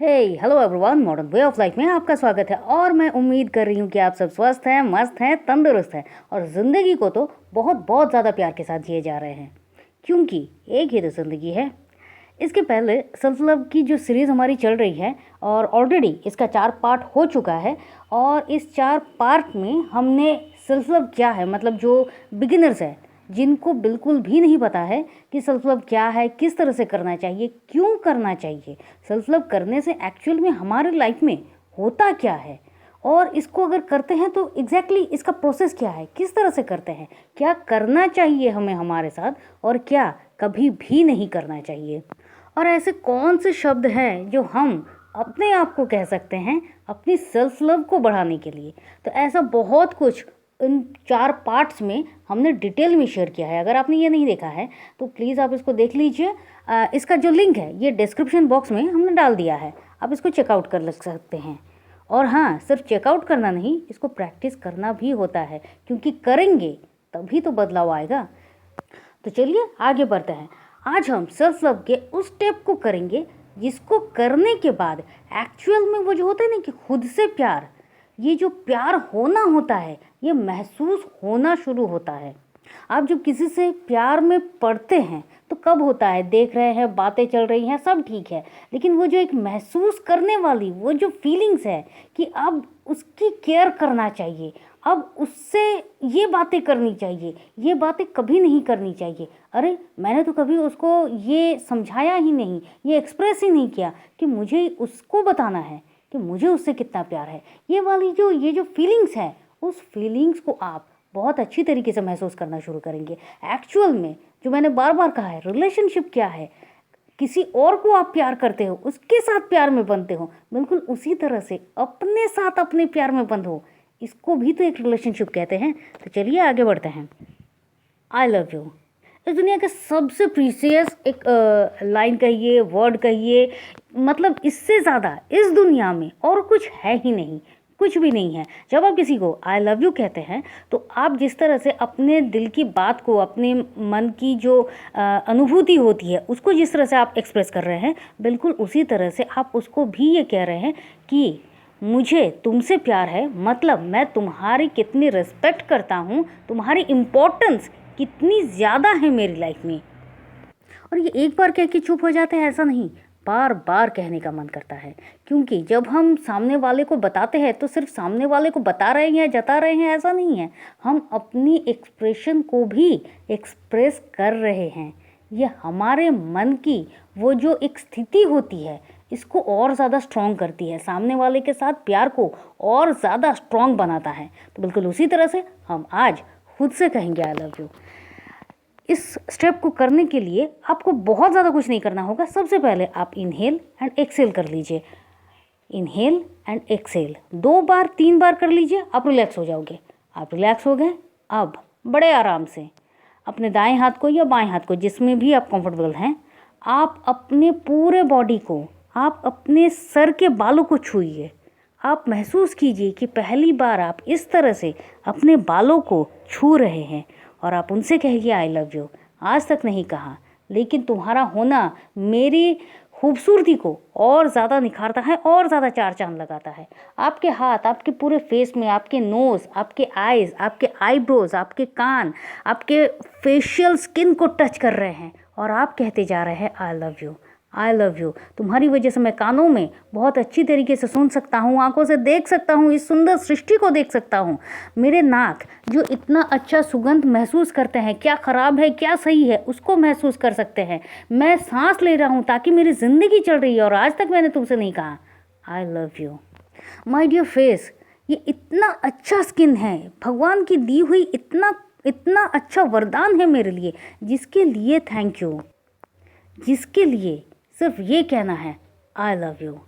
Hello everyone, modern way of life में आपका स्वागत है। और मैं उम्मीद कर रही हूँ कि आप सब स्वस्थ हैं, मस्त हैं, तंदुरुस्त हैं और ज़िंदगी को तो बहुत बहुत ज़्यादा प्यार के साथ जिए जा रहे हैं, क्योंकि एक ही तो ज़िंदगी है। इसके पहले सेल्फ लव की जो सीरीज़ हमारी चल रही है और ऑलरेडी इसका 4 पार्ट हो चुका है। और इस 4 पार्ट में हमने सेल्फ लव क्या है, मतलब जो बिगिनर्स है, जिनको बिल्कुल भी नहीं पता है कि सेल्फ लव क्या है, किस तरह से करना चाहिए, क्यों करना चाहिए, सेल्फ लव करने से एक्चुअल में हमारे लाइफ में होता क्या है, और इसको अगर करते हैं तो एग्जैक्टली इसका प्रोसेस क्या है, किस तरह से करते हैं, क्या करना चाहिए हमें हमारे साथ और क्या कभी भी नहीं करना चाहिए, और ऐसे कौन से शब्द हैं जो हम अपने आप को कह सकते हैं अपनी सेल्फ लव को बढ़ाने के लिए। तो ऐसा बहुत कुछ इन 4 पार्ट्स में हमने डिटेल में शेयर किया है। अगर आपने ये नहीं देखा है तो प्लीज़ आप इसको देख लीजिए। इसका जो लिंक है ये डिस्क्रिप्शन बॉक्स में हमने डाल दिया है, आप इसको चेकआउट कर लग सकते हैं। और हाँ, सिर्फ चेकआउट करना नहीं, इसको प्रैक्टिस करना भी होता है, क्योंकि करेंगे तभी तो बदलाव आएगा। तो चलिए आगे बढ़ते हैं। आज हम सेल्फ लव के उस स्टेप को करेंगे जिसको करने के बाद एक्चुअल में वो जो होता है ना कि खुद से प्यार, ये जो प्यार होना होता है ये महसूस होना शुरू होता है। आप जब किसी से प्यार में पड़ते हैं तो कब होता है, देख रहे हैं, बातें चल रही हैं, सब ठीक है, लेकिन वो जो एक महसूस करने वाली वो जो फीलिंग्स है कि अब उसकी केयर करना चाहिए, अब उससे ये बातें करनी चाहिए, ये बातें कभी नहीं करनी चाहिए। अरे मैंने तो कभी उसको ये समझाया ही नहीं, ये एक्सप्रेस ही नहीं किया कि मुझे उसको बताना है कि मुझे उससे कितना प्यार है। ये वाली ये जो फीलिंग्स है, उस फीलिंग्स को आप बहुत अच्छी तरीके से महसूस करना शुरू करेंगे। एक्चुअल में जो मैंने बार बार कहा है, रिलेशनशिप क्या है, किसी और को आप प्यार करते हो, उसके साथ प्यार में बनते हो, बिल्कुल उसी तरह से अपने साथ अपने प्यार में बंधो, इसको भी तो एक रिलेशनशिप कहते हैं। तो चलिए आगे बढ़ते हैं। आई लव यू इस दुनिया का सबसे प्रीसियस एक लाइन कहिए, वर्ड कहिए, मतलब इससे ज़्यादा इस दुनिया में और कुछ है ही नहीं, कुछ भी नहीं है। जब आप किसी को आई लव यू कहते हैं तो आप जिस तरह से अपने दिल की बात को, अपने मन की जो अनुभूति होती है उसको जिस तरह से आप एक्सप्रेस कर रहे हैं, बिल्कुल उसी तरह से आप उसको भी ये कह रहे हैं कि मुझे तुमसे प्यार है, मतलब मैं तुम्हारी कितनी रिस्पेक्ट करता हूँ, तुम्हारी इम्पोर्टेंस कितनी ज़्यादा है मेरी लाइफ में। और ये एक बार कह के चुप हो जाते हैं, ऐसा नहीं, बार बार कहने का मन करता है। क्योंकि जब हम सामने वाले को बताते हैं तो सिर्फ सामने वाले को बता रहे हैं, जता रहे हैं, ऐसा नहीं है, हम अपनी एक्सप्रेशन को भी एक्सप्रेस कर रहे हैं। ये हमारे मन की वो जो एक स्थिति होती है, इसको और ज़्यादा स्ट्रॉन्ग करती है, सामने वाले के साथ प्यार को और ज़्यादा स्ट्रॉन्ग बनाता है। तो बिल्कुल उसी तरह से हम आज खुद से कहेंगे आई लव यू। इस स्टेप को करने के लिए आपको बहुत ज़्यादा कुछ नहीं करना होगा। सबसे पहले आप इनहेल एंड एक्सेल कर लीजिए। इनहेल एंड एक्सेल 2 बार 3 बार कर लीजिए, आप रिलैक्स हो जाओगे। आप रिलैक्स हो गए, अब बड़े आराम से अपने दाएं हाथ को या बाएं हाथ को, जिसमें भी आप कंफर्टेबल हैं, आप अपने पूरे बॉडी को, आप अपने सर के बालों को छूइए। आप महसूस कीजिए कि पहली बार आप इस तरह से अपने बालों को छू रहे हैं और आप उनसे कहिए आई लव यू। आज तक नहीं कहा, लेकिन तुम्हारा होना मेरी खूबसूरती को और ज़्यादा निखारता है और ज़्यादा 4 चांद लगाता है। आपके हाथ आपके पूरे फेस में, आपके नोज़, आपके आइज़, आपके आईब्रोज, आपके कान, आपके फेशियल स्किन को टच कर रहे हैं और आप कहते जा रहे हैं आई love you, I love you. तुम्हारी वजह से मैं कानों में बहुत अच्छी तरीके से सुन सकता हूँ, आंखों से देख सकता हूँ, इस सुंदर सृष्टि को देख सकता हूँ। मेरे नाक जो इतना अच्छा सुगंध महसूस करते हैं, क्या ख़राब है क्या सही है उसको महसूस कर सकते हैं। मैं सांस ले रहा हूँ ताकि मेरी ज़िंदगी चल रही है और आज तक मैंने तुमसे नहीं कहा I love you. My dear face, ये इतना अच्छा स्किन है, भगवान की दी हुई इतना इतना अच्छा वरदान है मेरे लिए, जिसके लिए थैंक यू, जिसके लिए सिर्फ ये कहना है आई लव यू।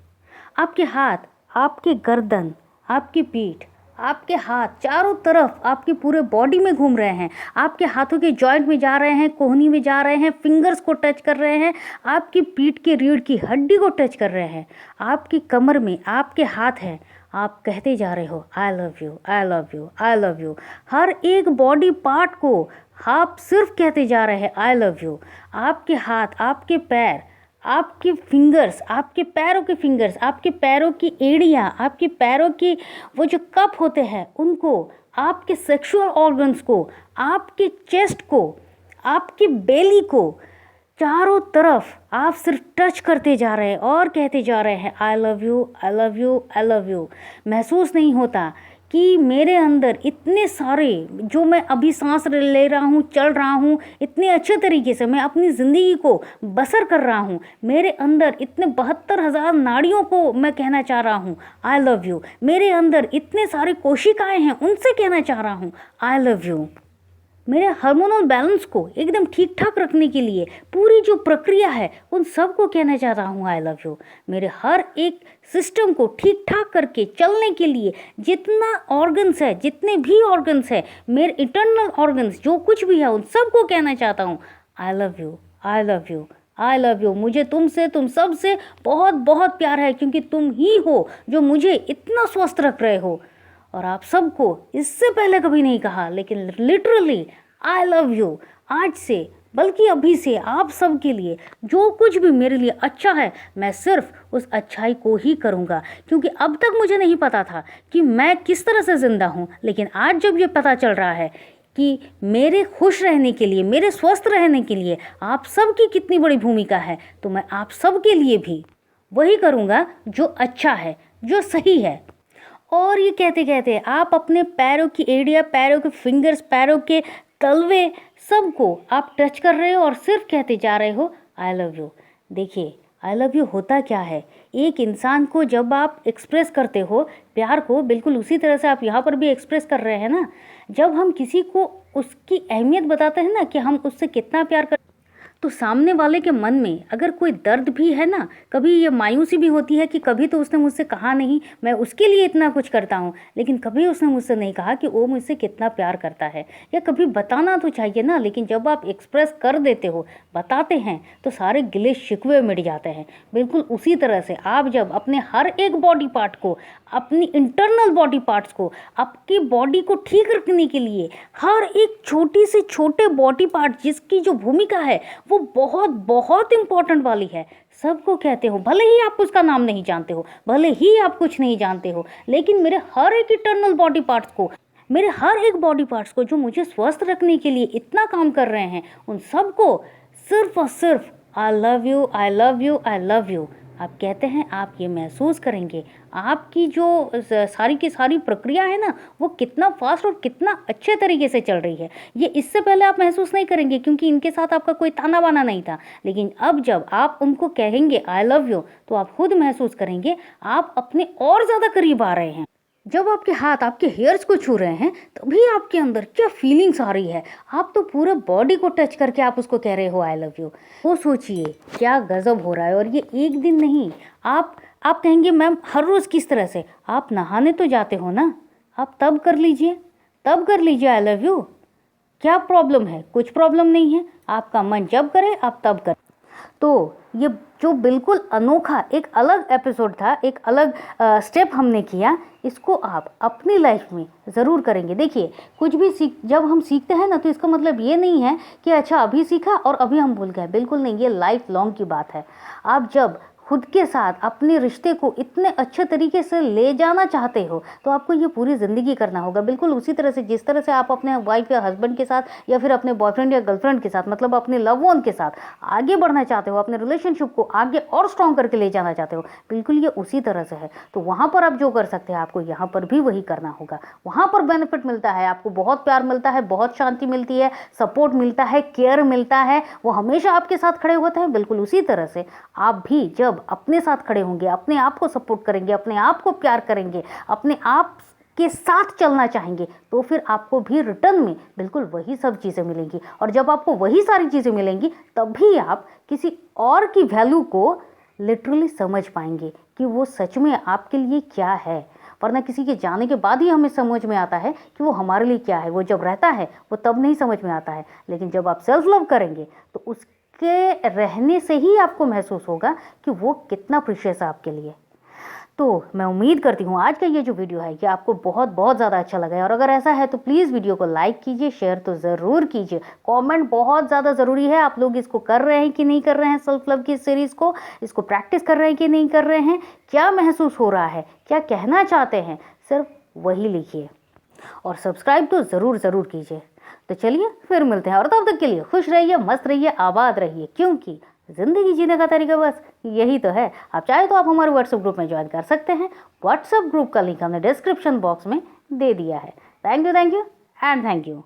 आपके हाथ, आपके गर्दन, आपकी पीठ, आपके हाथ चारों तरफ आपके पूरे बॉडी में घूम रहे हैं, आपके हाथों के जॉइंट में जा रहे हैं, कोहनी में जा रहे हैं, फिंगर्स को टच कर रहे हैं, आपकी पीठ के रीढ़ की हड्डी को टच कर रहे हैं, आपकी कमर में आपके हाथ हैं, आप कहते जा रहे हो I love you, I love you, I love you. हर एक बॉडी पार्ट को आप सिर्फ कहते जा रहे हैं आई लव यू। आपके हाथ, आपके पैर, आपके फिंगर्स, आपके पैरों के फिंगर्स, आपके पैरों की एड़ियाँ, आपके पैरों की वो जो कप होते हैं उनको, आपके सेक्सुअल ऑर्गन्स को, आपके चेस्ट को, आपकी बेली को, चारों तरफ आप सिर्फ टच करते जा रहे हैं और कहते जा रहे हैं आई love you, I love you, I love you. महसूस नहीं होता कि मेरे अंदर इतने सारे, जो मैं अभी सांस ले रहा हूँ, चल रहा हूँ, इतने अच्छे तरीके से मैं अपनी ज़िंदगी को बसर कर रहा हूँ, मेरे अंदर इतने 72,000 नाड़ियों को मैं कहना चाह रहा हूँ आई लव यू, मेरे अंदर इतने सारे कोशिकाएं हैं उनसे कहना चाह रहा हूँ आई लव यू। मेरे हार्मोनल बैलेंस को एकदम ठीक ठाक रखने के लिए पूरी जो प्रक्रिया है उन सबको कहना चाह रहा हूँ आई लव यू। मेरे हर एक सिस्टम को ठीक ठाक करके चलने के लिए जितना ऑर्गन्स है, जितने भी ऑर्गन्स है, मेरे इंटरनल ऑर्गन्स जो कुछ भी है उन सबको कहना चाहता हूँ आई love you, I love you, I love you. मुझे तुमसे, तुम सब से बहुत बहुत प्यार है, क्योंकि तुम ही हो जो मुझे इतना स्वस्थ रख रहे हो। और आप सबको इससे पहले कभी नहीं कहा, लेकिन लिटरली आई लव यू आज से, बल्कि अभी से आप सब के लिए जो कुछ भी मेरे लिए अच्छा है मैं सिर्फ उस अच्छाई को ही करूँगा, क्योंकि अब तक मुझे नहीं पता था कि मैं किस तरह से ज़िंदा हूँ। लेकिन आज जब ये पता चल रहा है कि मेरे खुश रहने के लिए, मेरे स्वस्थ रहने के लिए आप सब की कितनी बड़ी भूमिका है, तो मैं आप सब के लिए भी वही करूँगा जो अच्छा है, जो सही है। और ये कहते कहते आप अपने पैरों की एड़ियाँ, पैरों के फिंगर्स, पैरों के तलवे सबको आप टच कर रहे हो और सिर्फ कहते जा रहे हो आई लव यू। देखिए आई लव यू होता क्या है, एक इंसान को जब आप एक्सप्रेस करते हो प्यार को, बिल्कुल उसी तरह से आप यहाँ पर भी एक्सप्रेस कर रहे हैं ना। जब हम किसी को उसकी अहमियत बताते हैं ना कि हम उससे कितना प्यार कर, तो सामने वाले के मन में अगर कोई दर्द भी है ना, कभी ये मायूसी भी होती है कि कभी तो उसने मुझसे कहा नहीं मैं उसके लिए इतना कुछ करता हूँ, लेकिन कभी उसने मुझसे नहीं कहा कि वो मुझसे कितना प्यार करता है, या कभी बताना तो चाहिए ना। लेकिन जब आप एक्सप्रेस कर देते हो, बताते हैं, तो सारे गिले शिकवे मिट जाते हैं। बिल्कुल उसी तरह से आप जब अपने हर एक बॉडी पार्ट को, अपनी इंटरनल बॉडी पार्ट्स को, आपकी बॉडी को ठीक रखने के लिए हर एक छोटी से छोटे बॉडी पार्ट जिसकी जो भूमिका है वो बहुत बहुत इम्पोर्टेंट वाली है, सबको कहते हो। भले ही आप उसका नाम नहीं जानते हो, भले ही आप कुछ नहीं जानते हो, लेकिन मेरे हर एक इंटरनल बॉडी पार्ट्स को, मेरे हर एक बॉडी पार्ट्स को जो मुझे स्वस्थ रखने के लिए इतना काम कर रहे हैं, उन सबको सिर्फ और सिर्फ आई love you, I love you, I love you आप कहते हैं। आप ये महसूस करेंगे आपकी जो सारी की सारी प्रक्रिया है ना, वो कितना फास्ट और कितना अच्छे तरीके से चल रही है। ये इससे पहले आप महसूस नहीं करेंगे, क्योंकि इनके साथ आपका कोई ताना बाना नहीं था। लेकिन अब जब आप उनको कहेंगे आई लव यू, तो आप खुद महसूस करेंगे आप अपने और ज़्यादा करीब आ रहे हैं। जब आपके हाथ आपके हेयर्स को छू रहे हैं, तभी आपके अंदर क्या फीलिंग्स आ रही है। आप तो पूरे बॉडी को टच करके आप उसको कह रहे हो आई लव यू। वो सोचिए क्या गजब हो रहा है। और ये एक दिन नहीं, आप कहेंगे मैम हर रोज़ किस तरह से, आप नहाने तो जाते हो ना, आप तब कर लीजिए, तब कर लीजिए आई लव यू। क्या प्रॉब्लम है? कुछ प्रॉब्लम नहीं है, आपका मन जब करे आप तब करें। तो ये जो बिल्कुल अनोखा एक अलग एपिसोड था, एक अलग स्टेप हमने किया, इसको आप अपनी लाइफ में ज़रूर करेंगे। देखिए कुछ भी जब हम सीखते हैं ना, तो इसका मतलब ये नहीं है कि अच्छा अभी सीखा और अभी हम भूल गए, बिल्कुल नहीं, ये लाइफ लॉन्ग की बात है। आप जब खुद के साथ अपने रिश्ते को इतने अच्छे तरीके से ले जाना चाहते हो, तो आपको ये पूरी ज़िंदगी करना होगा। बिल्कुल उसी तरह से जिस तरह से आप अपने वाइफ या हस्बैंड के साथ, या फिर अपने बॉयफ्रेंड या गर्लफ्रेंड के साथ, मतलब अपने लव वन के साथ आगे बढ़ना चाहते हो, अपने रिलेशनशिप को आगे और स्ट्रॉन्ग करके ले जाना चाहते हो, बिल्कुल ये उसी तरह से है। तो वहाँ पर आप जो कर सकते हैं, आपको यहाँ पर भी वही करना होगा। वहाँ पर बेनिफिट मिलता है, आपको बहुत प्यार मिलता है, बहुत शांति मिलती है, सपोर्ट मिलता है, केयर मिलता है, वो हमेशा आपके साथ खड़े होते हैं। बिल्कुल उसी तरह से आप भी जब अपने साथ खड़े होंगे, अपने आप को सपोर्ट करेंगे, अपने आप को प्यार करेंगे, अपने आप के साथ चलना चाहेंगे, तो फिर आपको भी रिटर्न में बिल्कुल वही सब चीज़ें मिलेंगी। और जब आपको वही सारी चीज़ें मिलेंगी, तभी आप किसी और की वैल्यू को लिटरली समझ पाएंगे कि वो सच में आपके लिए क्या है। वरना किसी के जाने के बाद ही हमें समझ में आता है कि वो हमारे लिए क्या है। वो जब रहता है वो तब नहीं समझ में आता है, लेकिन जब आप सेल्फ लव करेंगे तो उसके रहने से ही आपको महसूस होगा कि वो कितना प्रीशियस है आपके लिए। तो मैं उम्मीद करती हूँ आज का ये जो वीडियो है ये आपको बहुत बहुत ज़्यादा अच्छा लगा है, और अगर ऐसा है तो प्लीज़ वीडियो को लाइक कीजिए, शेयर तो ज़रूर कीजिए। कमेंट बहुत ज़्यादा ज़रूरी है, आप लोग इसको कर रहे हैं कि नहीं कर रहे हैं, सेल्फ लव की सीरीज़ को इसको प्रैक्टिस कर रहे हैं कि नहीं कर रहे हैं, क्या महसूस हो रहा है, क्या कहना चाहते हैं, सिर्फ वही लिखिए और सब्सक्राइब तो ज़रूर ज़रूर कीजिए। तो चलिए फिर मिलते हैं, और तब तक के लिए खुश रहिए, मस्त रहिए, आबाद रहिए, क्योंकि ज़िंदगी जीने का तरीका बस यही तो है। आप चाहे तो आप हमारे व्हाट्सएप ग्रुप में ज्वाइन कर सकते हैं। व्हाट्सएप ग्रुप का लिंक हमने डिस्क्रिप्शन बॉक्स में दे दिया है। Thank you and thank you.